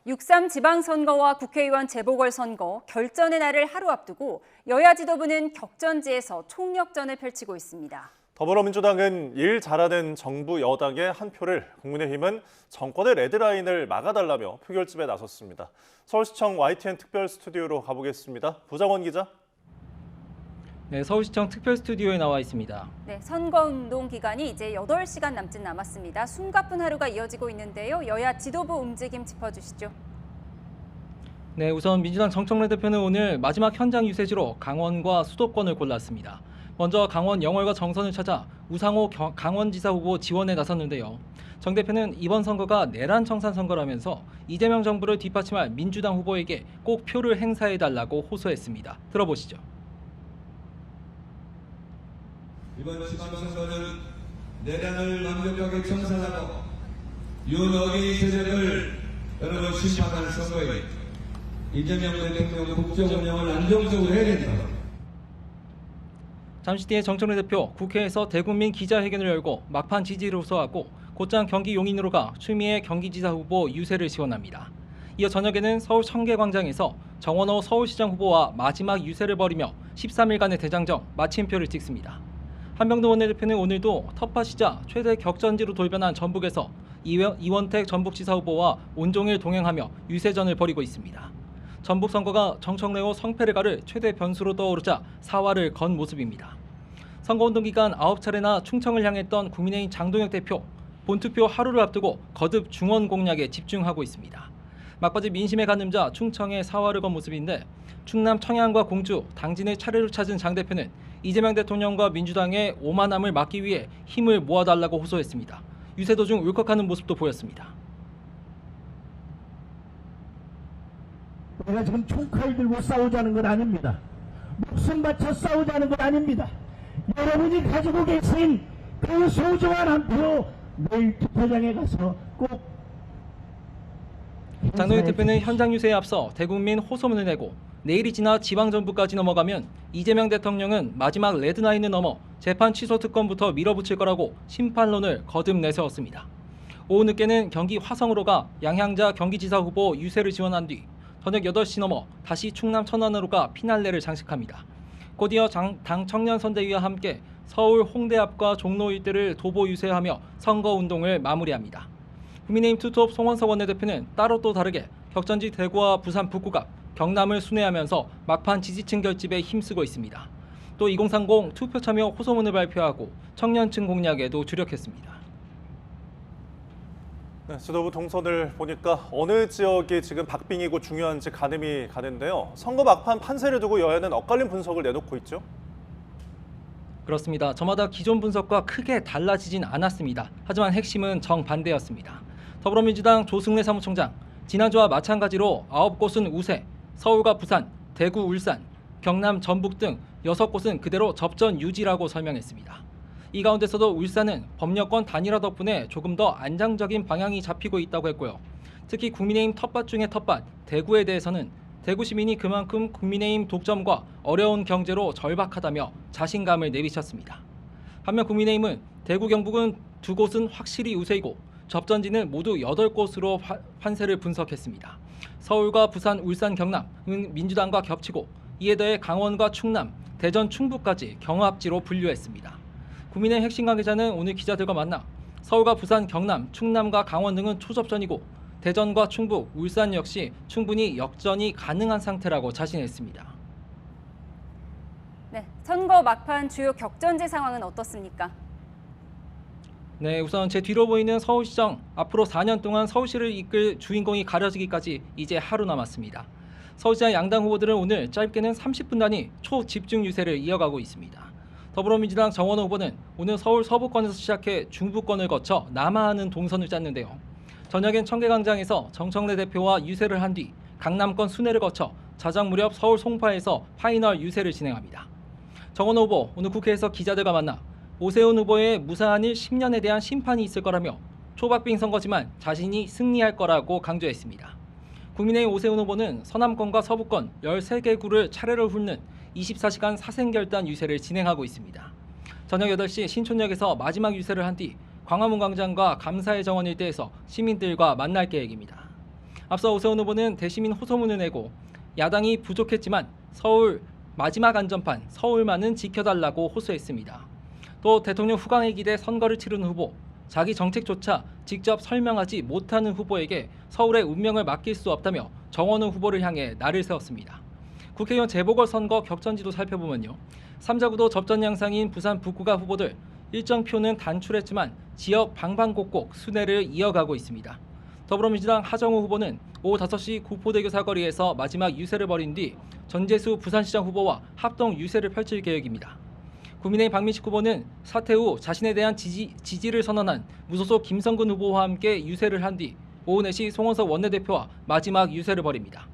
6.3 지방선거와 국회의원 재보궐선거 결전의 날을 하루 앞두고 여야 지도부는 격전지에서 총력전을 펼치고 있습니다. 더불어민주당은 일 잘하는 정부 여당의 한 표를, 국민의힘은 정권의 레드라인을 막아달라며 표결집에 나섰습니다. 서울시청 YTN 특별 스튜디오로 가보겠습니다. 부정원 기자. 네, 서울시청 특별 스튜디오에 나와 있습니다. 네, 선거운동 기간이 이제 8시간 남짓 남았습니다. 숨가쁜 하루가 이어지고 있는데요. 여야 지도부 움직임 짚어주시죠. 네, 우선 민주당 정청래 대표는 오늘 마지막 현장 유세지로 강원과 수도권을 골랐습니다. 먼저 강원 영월과 정선을 찾아 우상호 강원지사 후보 지원에 나섰는데요. 정 대표는 이번 선거가 내란 청산 선거라면서 이재명 정부를 뒷받침할 민주당 후보에게 꼭 표를 행사해달라고 호소했습니다. 들어보시죠. 이번 지방선거는 내란을 완벽하게 청산하고 윤어기 세력을 여러 번 심판하는 선거에 이재명 대통령 국정 운영을 안정적으로 해야 된다. 잠시 뒤에 정청래 대표 국회에서 대국민 기자회견을 열고 막판 지지를 호소하고 곧장 경기 용인으로 가 추미애 경기지사 후보 유세를 시원합니다. 이어 저녁에는 서울 청계광장에서 정원호 서울시장 후보와 마지막 유세를 벌이며 13일간의 대장정 마침표를 찍습니다. 한명도 원내대표는 오늘도 텃밭이자 최대 격전지로 돌변한 전북에서 이원택 전북지사 후보와 온종일 동행하며 유세전을 벌이고 있습니다. 전북 선거가 정청래호 성패를 가를 최대 변수로 떠오르자 사활을 건 모습입니다. 선거운동 기간 9차례나 충청을 향했던 국민의힘 장동혁 대표, 본투표 하루를 앞두고 거듭 중원 공략에 집중하고 있습니다. 막바지 민심에 가늠자 충청의 사활을 건 모습인데 충남 청양과 공주, 당진의 차례를 찾은 장 대표는 이재명 대통령과 민주당의 오만함을 막기 위해 힘을 모아달라고 호소했습니다. 유세 도중 울컥하는 모습도 보였습니다. 내가 지금 총칼 들고 싸우자는 건 아닙니다. 목숨 바쳐 싸우자는 건 아닙니다. 여러분이 가지고 계신 그 소중한 한 표 내일 투표장에 가서 꼭 장동혁 대표는 현장 유세에 앞서 대국민 호소문을 내고 내일이 지나 지방정부까지 넘어가면 이재명 대통령은 마지막 레드라인을 넘어 재판 취소 특검부터 밀어붙일 거라고 심판론을 거듭 내세웠습니다. 오후 늦게는 경기 화성으로 가 양향자 경기지사 후보 유세를 지원한 뒤 저녁 8시 넘어 다시 충남 천안으로 가 피날레를 장식합니다. 곧이어 당 청년선대위와 함께 서울 홍대 앞과 종로 일대를 도보 유세하며 선거운동을 마무리합니다. 국민의힘 투톱 송원석 원내대표는 따로 또 다르게 격전지 대구와 부산 북구 앞, 경남을 순회하면서 막판 지지층 결집에 힘쓰고 있습니다. 또 2030 투표 참여 호소문을 발표하고 청년층 공략에도 주력했습니다. 네, 지도부 동선을 보니까 어느 지역이 지금 박빙이고 중요한지 가늠이 가는데요. 선거 막판 판세를 두고 여야는 엇갈린 분석을 내놓고 있죠. 그렇습니다. 저마다 기존 분석과 크게 달라지진 않았습니다. 하지만 핵심은 정반대였습니다. 더불어민주당 조승래 사무총장, 지난주와 마찬가지로 9곳은 우세, 서울과 부산, 대구, 울산, 경남, 전북 등 6곳은 그대로 접전 유지라고 설명했습니다. 이 가운데서도 울산은 법여권 단일화 덕분에 조금 더 안정적인 방향이 잡히고 있다고 했고요. 특히 국민의힘 텃밭 중의 텃밭, 대구에 대해서는 대구 시민이 그만큼 국민의힘 독점과 어려운 경제로 절박하다며 자신감을 내비쳤습니다. 반면 국민의힘은 대구, 경북은 2곳은 확실히 우세이고 접전지는 모두 8곳으로 판세를 분석했습니다. 서울과 부산, 울산, 경남은 민주당과 겹치고 이에 더해 강원과 충남, 대전, 충북까지 경합지로 분류했습니다. 국민의힘 핵심 관계자는 오늘 기자들과 만나 서울과 부산, 경남, 충남과 강원 등은 초접전이고 대전과 충북, 울산 역시 충분히 역전이 가능한 상태라고 자신했습니다. 네, 선거 막판 주요 격전지 상황은 어떻습니까? 네, 우선 제 뒤로 보이는 서울시청, 앞으로 4년 동안 서울시를 이끌 주인공이 가려지기까지 이제 하루 남았습니다. 서울시장 양당 후보들은 오늘 짧게는 30분 단위 초집중 유세를 이어가고 있습니다. 더불어민주당 정원호 후보는 오늘 서울 서부권에서 시작해 중부권을 거쳐 남하하는 동선을 짰는데요. 저녁엔 청계광장에서 정청래 대표와 유세를 한 뒤 강남권 순회를 거쳐 자정 무렵 서울 송파에서 파이널 유세를 진행합니다. 정원호 후보 오늘 국회에서 기자들과 만나 오세훈 후보의 무사한 일 10년에 대한 심판이 있을 거라며 초박빙 선거지만 자신이 승리할 거라고 강조했습니다. 국민의힘 오세훈 후보는 서남권과 서부권 13개 구를 차례로 훑는 24시간 사생결단 유세를 진행하고 있습니다. 저녁 8시 신촌역에서 마지막 유세를 한 뒤 광화문 광장과 감사의 정원 일대에서 시민들과 만날 계획입니다. 앞서 오세훈 후보는 대시민 호소문을 내고 야당이 부족했지만 서울 마지막 안전판 서울만은 지켜달라고 호소했습니다. 또 대통령 후광에 기대 선거를 치르는 후보, 자기 정책조차 직접 설명하지 못하는 후보에게 서울의 운명을 맡길 수 없다며 정원훈 후보를 향해 날을 세웠습니다. 국회의원 재보궐선거 격전지도 살펴보면요. 3자구도 접전 양상인 부산 북구가 후보들 일정 표는 단출했지만 지역 방방곡곡 순회를 이어가고 있습니다. 더불어민주당 하정우 후보는 오후 5시 구포대교 사거리에서 마지막 유세를 벌인 뒤 전재수 부산시장 후보와 합동 유세를 펼칠 계획입니다. 국민의힘 박민식 후보는 사퇴 후 자신에 대한 지지를 선언한 무소속 김성근 후보와 함께 유세를 한 뒤 오후 4시 송원석 원내대표와 마지막 유세를 벌입니다.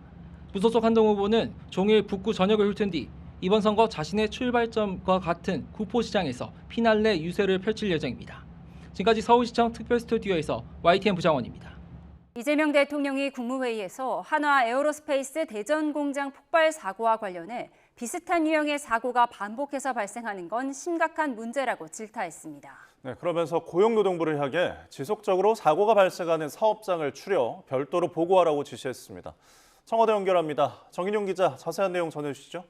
무소속 한동 후보는 종일 북구 전역을 훑은 뒤 이번 선거 자신의 출발점과 같은 구포시장에서 피날레 유세를 펼칠 예정입니다. 지금까지 서울시청 특별 스튜디오에서 YTN 부장원입니다. 이재명 대통령이 국무회의에서 한화 에어로스페이스 대전 공장 폭발 사고와 관련해 비슷한 유형의 사고가 반복해서 발생하는 건 심각한 문제라고 질타했습니다. 네, 그러면서 고용노동부를 향해 지속적으로 사고가 발생하는 사업장을 추려 별도로 보고하라고 지시했습니다. 청와대 연결합니다. 정인용 기자, 자세한 내용 전해주시죠.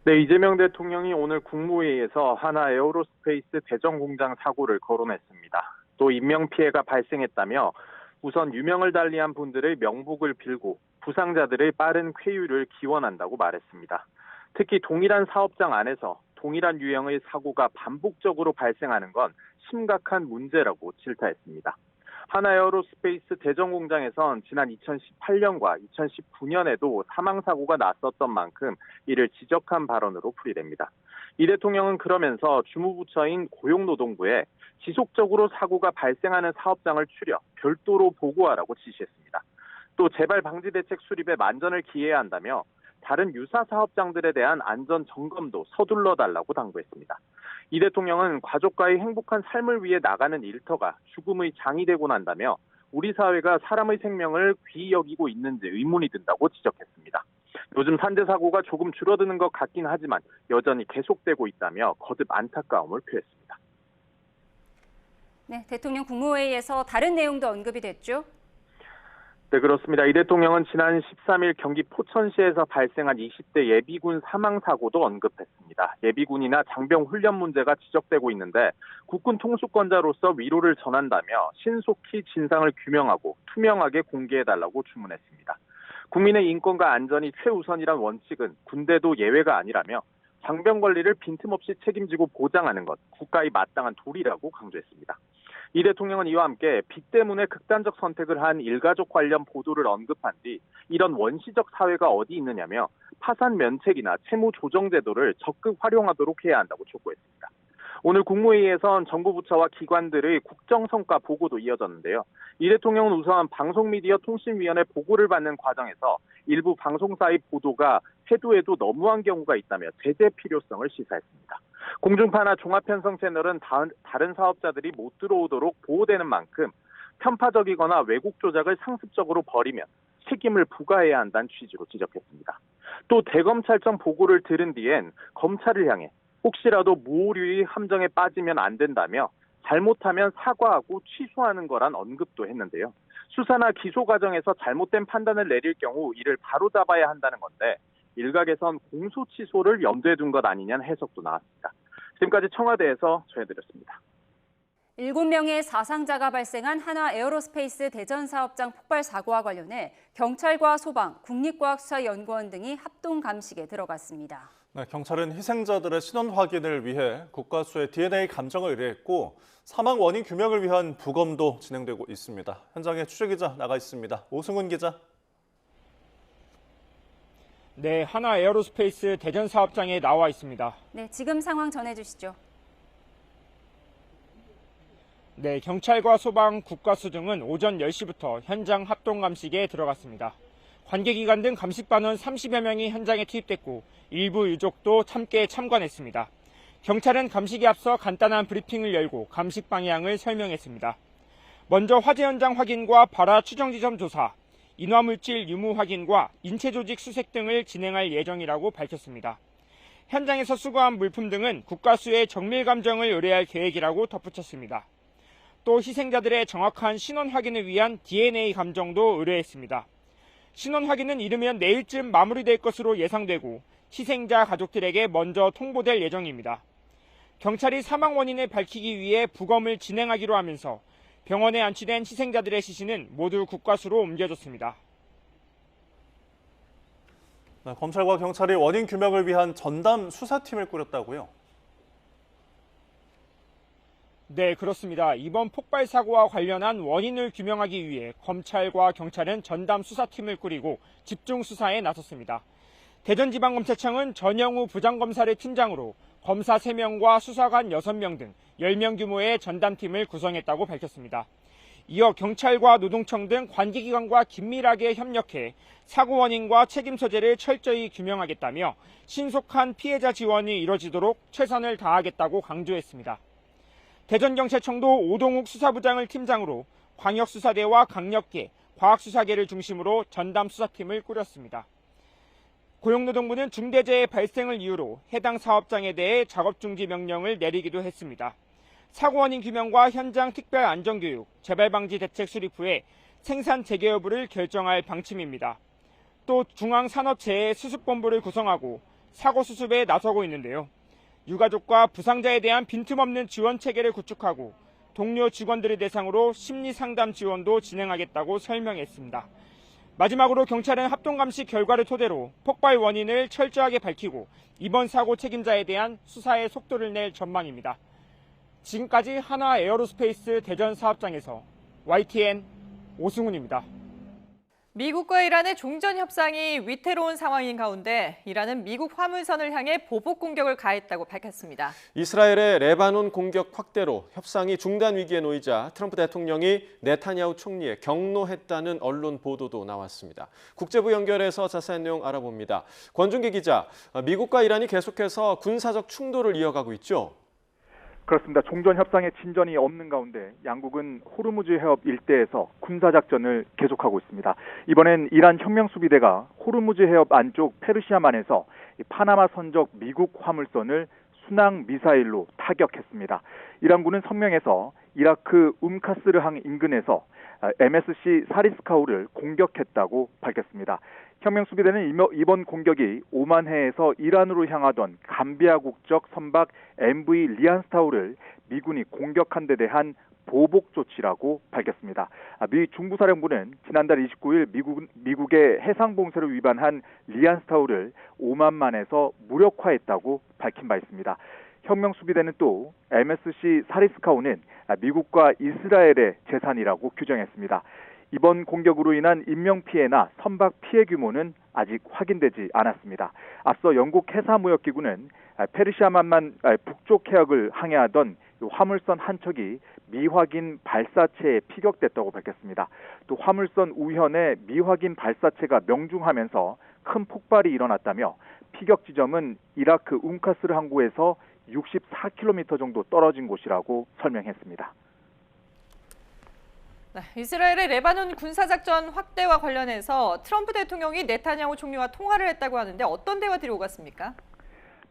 네, 이재명 대통령이 오늘 국무회의에서 한화 에어로스페이스 대전 공장 사고를 거론했습니다. 또 인명피해가 발생했다며 우선 유명을 달리한 분들의 명복을 빌고 부상자들의 빠른 쾌유를 기원한다고 말했습니다. 특히 동일한 사업장 안에서 동일한 유형의 사고가 반복적으로 발생하는 건 심각한 문제라고 질타했습니다. 한화에어로스페이스 대전 공장에선 지난 2018년과 2019년에도 사망사고가 났었던 만큼 이를 지적한 발언으로 풀이됩니다. 이 대통령은 그러면서 주무부처인 고용노동부에 지속적으로 사고가 발생하는 사업장을 추려 별도로 보고하라고 지시했습니다. 또 재발 방지 대책 수립에 만전을 기해야 한다며 다른 유사 사업장들에 대한 안전 점검도 서둘러 달라고 당부했습니다. 이 대통령은 가족과의 행복한 삶을 위해 나가는 일터가 죽음의 장이 되고 난다며 우리 사회가 사람의 생명을 귀히 여기고 있는지 의문이 든다고 지적했습니다. 요즘 산재 사고가 조금 줄어드는 것 같긴 하지만 여전히 계속되고 있다며 거듭 안타까움을 표했습니다. 네, 대통령 국무회의에서 다른 내용도 언급이 됐죠? 네, 그렇습니다. 이 대통령은 지난 13일 경기 포천시에서 발생한 20대 예비군 사망사고도 언급했습니다. 예비군이나 장병 훈련 문제가 지적되고 있는데 국군 통수권자로서 위로를 전한다며 신속히 진상을 규명하고 투명하게 공개해달라고 주문했습니다. 국민의 인권과 안전이 최우선이란 원칙은 군대도 예외가 아니라며 장병 관리를 빈틈없이 책임지고 보장하는 것, 국가의 마땅한 도리라고 강조했습니다. 이 대통령은 이와 함께 빚 때문에 극단적 선택을 한 일가족 관련 보도를 언급한 뒤 이런 원시적 사회가 어디 있느냐며 파산 면책이나 채무 조정 제도를 적극 활용하도록 해야 한다고 촉구했습니다. 오늘 국무회의에선 정부 부처와 기관들의 국정성과 보고도 이어졌는데요. 이 대통령은 우선 방송미디어통신위원회 보고를 받는 과정에서 일부 방송사의 보도가 해도 해도 너무한 경우가 있다며 제재 필요성을 시사했습니다. 공중파나 종합편성 채널은 다른 사업자들이 못 들어오도록 보호되는 만큼 편파적이거나 왜곡 조작을 상습적으로 벌이면 책임을 부과해야 한다는 취지로 지적했습니다. 또 대검찰청 보고를 들은 뒤엔 검찰을 향해 혹시라도 무오류의 함정에 빠지면 안 된다며 잘못하면 사과하고 취소하는 거란 언급도 했는데요. 수사나 기소 과정에서 잘못된 판단을 내릴 경우 이를 바로잡아야 한다는 건데 일각에선 공소 취소를 염두에 둔 것 아니냐는 해석도 나왔습니다. 지금까지 청와대에서 전해드렸습니다. 7명의 사상자가 발생한 한화 에어로스페이스 대전 사업장 폭발 사고와 관련해 경찰과 소방, 국립과학수사연구원 등이 합동 감식에 들어갔습니다. 네, 경찰은 희생자들의 신원 확인을 위해 국과수의 DNA 감정을 의뢰했고 사망 원인 규명을 위한 부검도 진행되고 있습니다. 현장에 취재기자 나가 있습니다. 오승훈 기자. 네, 한화 에어로스페이스 대전 사업장에 나와 있습니다. 네, 지금 상황 전해주시죠. 네, 경찰과 소방, 국과수 등은 오전 10시부터 현장 합동 감식에 들어갔습니다. 관계기관 등 감식반원 30여 명이 현장에 투입됐고 일부 유족도 함께 참관했습니다. 경찰은 감식에 앞서 간단한 브리핑을 열고 감식 방향을 설명했습니다. 먼저 화재 현장 확인과 발화 추정 지점 조사, 인화물질 유무 확인과 인체 조직 수색 등을 진행할 예정이라고 밝혔습니다. 현장에서 수거한 물품 등은 국과수에 정밀 감정을 의뢰할 계획이라고 덧붙였습니다. 또 희생자들의 정확한 신원 확인을 위한 DNA 감정도 의뢰했습니다. 신원 확인은 이르면 내일쯤 마무리될 것으로 예상되고 희생자 가족들에게 먼저 통보될 예정입니다. 경찰이 사망 원인을 밝히기 위해 부검을 진행하기로 하면서 병원에 안치된 희생자들의 시신은 모두 국과수로 옮겨졌습니다. 검찰과 경찰이 원인 규명을 위한 전담 수사팀을 꾸렸다고요? 네, 그렇습니다. 이번 폭발 사고와 관련한 원인을 규명하기 위해 검찰과 경찰은 전담 수사팀을 꾸리고 집중 수사에 나섰습니다. 대전지방검찰청은 전영우 부장검사를 팀장으로 검사 3명과 수사관 6명 등 10명 규모의 전담팀을 구성했다고 밝혔습니다. 이어 경찰과 노동청 등 관계기관과 긴밀하게 협력해 사고 원인과 책임 소재를 철저히 규명하겠다며 신속한 피해자 지원이 이뤄지도록 최선을 다하겠다고 강조했습니다. 대전경찰청도 오동욱 수사부장을 팀장으로 광역수사대와 강력계, 과학수사계를 중심으로 전담 수사팀을 꾸렸습니다. 고용노동부는 중대재해 발생을 이유로 해당 사업장에 대해 작업중지 명령을 내리기도 했습니다. 사고 원인 규명과 현장 특별 안전교육, 재발방지 대책 수립 후에 생산 재개 여부를 결정할 방침입니다. 또 중앙산업재해수습본부를 구성하고 사고 수습에 나서고 있는데요. 유가족과 부상자에 대한 빈틈없는 지원 체계를 구축하고 동료 직원들을 대상으로 심리상담 지원도 진행하겠다고 설명했습니다. 마지막으로 경찰은 합동감시 결과를 토대로 폭발 원인을 철저하게 밝히고 이번 사고 책임자에 대한 수사에 속도를 낼 전망입니다. 지금까지 한화 에어로스페이스 대전 사업장에서 YTN 오승훈입니다. 미국과 이란의 종전 협상이 위태로운 상황인 가운데 이란은 미국 화물선을 향해 보복 공격을 가했다고 밝혔습니다. 이스라엘의 레바논 공격 확대로 협상이 중단 위기에 놓이자 트럼프 대통령이 네타냐후 총리에 격노했다는 언론 보도도 나왔습니다. 국제부 연결해서 자세한 내용 알아봅니다. 권준기 기자, 미국과 이란이 계속해서 군사적 충돌을 이어가고 있죠? 그렇습니다. 종전 협상에 진전이 없는 가운데 양국은 호르무즈 해협 일대에서 군사작전을 계속하고 있습니다. 이번엔 이란 혁명수비대가 호르무즈 해협 안쪽 페르시아만에서 파나마 선적 미국 화물선을 순항 미사일로 타격했습니다. 이란군은 성명에서 이라크 카스르항 인근에서 MSC 사리스카우를 공격했다고 밝혔습니다. 혁명수비대는 이번 공격이 오만해에서 이란으로 향하던 감비아 국적 선박 MV 리안스타우를 미군이 공격한 데 대한 보복 조치라고 밝혔습니다. 미 중부사령부는 지난달 29일 미국의 해상 봉쇄를 위반한 리안스타우를 오만만에서 무력화했다고 밝힌 바 있습니다. 혁명수비대는 또 MSC 사리스카우는 미국과 이스라엘의 재산이라고 규정했습니다. 이번 공격으로 인한 인명피해나 선박 피해 규모는 아직 확인되지 않았습니다. 앞서 영국 해사무역기구는 페르시아만만 북쪽 해역을 항해하던 화물선 한 척이 미확인 발사체에 피격됐다고 밝혔습니다. 또 화물선 우현에 미확인 발사체가 명중하면서 큰 폭발이 일어났다며 피격 지점은 이라크 카스르 항구에서 64km 정도 떨어진 곳이라고 설명했습니다. 이스라엘의 레바논 군사작전 확대와 관련해서 트럼프 대통령이 네타냐후 총리와 통화를 했다고 하는데 어떤 대화들이 오갔습니까?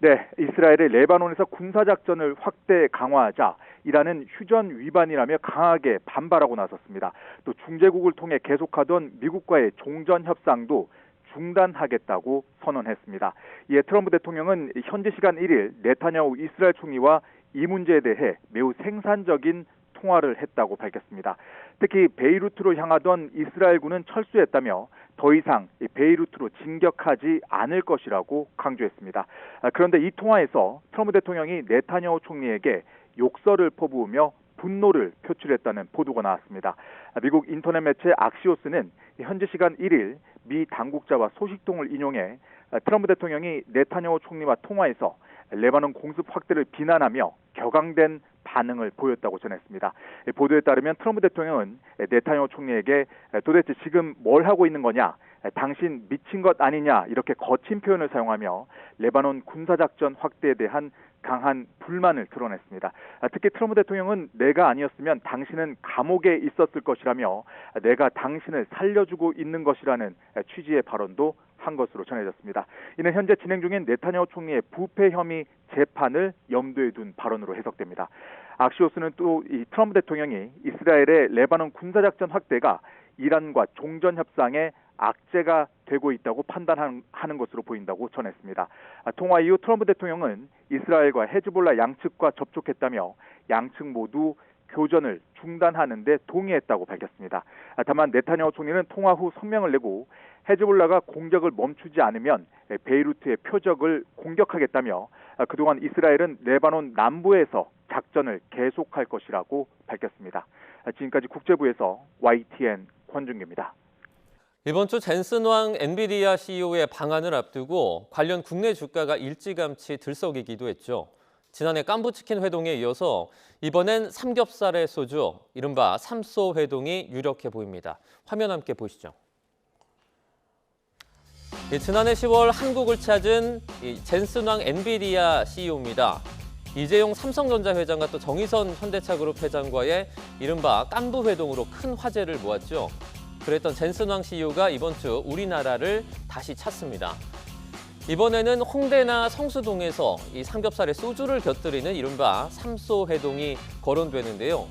네, 이스라엘의 레바논에서 군사작전을 확대 강화하자 이란은 휴전 위반이라며 강하게 반발하고 나섰습니다. 또 중재국을 통해 계속하던 미국과의 종전 협상도 중단하겠다고 선언했습니다. 이에 트럼프 대통령은 현지 시간 1일 네타냐후 이스라엘 총리와 이 문제에 대해 매우 생산적인 통화를 했다고 밝혔습니다. 특히 베이루트로 향하던 이스라엘군은 철수했다며 더 이상 베이루트로 진격하지 않을 것이라고 강조했습니다. 그런데 이 통화에서 트럼프 대통령이 네타냐후 총리에게 욕설을 퍼부으며 분노를 표출했다는 보도가 나왔습니다. 미국 인터넷 매체 악시오스는 현지 시간 1일 미 당국자와 소식통을 인용해 트럼프 대통령이 네타냐후 총리와 통화에서 레바논 공습 확대를 비난하며 격앙된 반응을 보였다고 전했습니다. 보도에 따르면 트럼프 대통령은 네타냐후 총리에게 도대체 지금 뭘 하고 있는 거냐, 당신 미친 것 아니냐 이렇게 거친 표현을 사용하며 레바논 군사작전 확대에 대한 강한 불만을 드러냈습니다. 특히 트럼프 대통령은 내가 아니었으면 당신은 감옥에 있었을 것이라며 내가 당신을 살려주고 있는 것이라는 취지의 발언도 한 것으로 전해졌습니다. 이는 현재 진행 중인 네타냐후 총리의 부패 혐의 재판을 염두에 둔 발언으로 해석됩니다. 악시오스는 또 이 트럼프 대통령이 이스라엘의 레바논 군사작전 확대가 이란과 종전 협상에 악재가 되고 있다고 판단하는 것으로 보인다고 전했습니다. 통화 이후 트럼프 대통령은 이스라엘과 헤즈볼라 양측과 접촉했다며 양측 모두 교전을 중단하는 데 동의했다고 밝혔습니다. 다만 네타냐후 총리는 통화 후 성명을 내고 헤즈볼라가 공격을 멈추지 않으면 베이루트의 표적을 공격하겠다며 그동안 이스라엘은 레바논 남부에서 작전을 계속할 것이라고 밝혔습니다. 지금까지 국제부에서 YTN 권준규입니다. 이번 주 젠슨 왕 엔비디아 CEO의 방한을 앞두고 관련 국내 주가가 일찌감치 들썩이기도 했죠. 지난해 깐부치킨 회동에 이어서 이번엔 삼겹살의 소주, 이른바 삼소 회동이 유력해 보입니다. 화면 함께 보시죠. 지난해 10월 한국을 찾은 젠슨 왕 엔비디아 CEO입니다. 이재용 삼성전자 회장과 또 정의선 현대차그룹 회장과의 이른바 깐부 회동으로 큰 화제를 모았죠. 그랬던 젠슨 왕 CEO가 이번 주 우리나라를 다시 찾습니다. 이번에는 홍대나 성수동에서 이 삼겹살에 소주를 곁들이는 이른바 삼소 회동이 거론되는데요.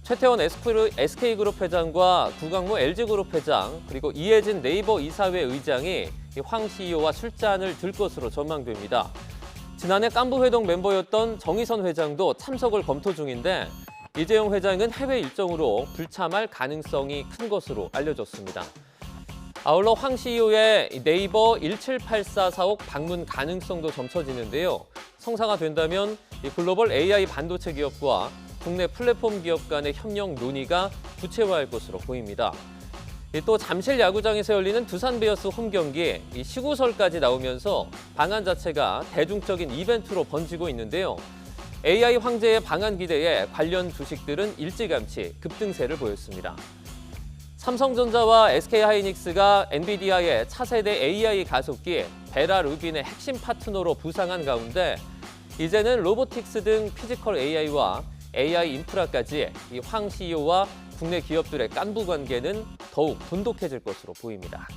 최태원 SK그룹 회장과 구강모 LG그룹 회장, 그리고 이혜진 네이버 이사회 의장이 황 CEO와 술잔을 들 것으로 전망됩니다. 지난해 깐부 회동 멤버였던 정의선 회장도 참석을 검토 중인데 이재용 회장은 해외 일정으로 불참할 가능성이 큰 것으로 알려졌습니다. 아울러 황 CEO의 네이버 1784 사옥 방문 가능성도 점쳐지는데요. 성사가 된다면 글로벌 AI 반도체 기업과 국내 플랫폼 기업 간의 협력 논의가 구체화할 것으로 보입니다. 또 잠실 야구장에서 열리는 두산 베어스 홈 경기 시구설까지 나오면서 방한 자체가 대중적인 이벤트로 번지고 있는데요. AI 황제의 방한 기대에 관련 주식들은 일찌감치 급등세를 보였습니다. 삼성전자와 SK하이닉스가 엔비디아의 차세대 AI 가속기 베라 루빈의 핵심 파트너로 부상한 가운데 이제는 로보틱스 등 피지컬 AI와 AI 인프라까지 이 황 CEO와 국내 기업들의 깐부 관계는 더욱 돈독해질 것으로 보입니다.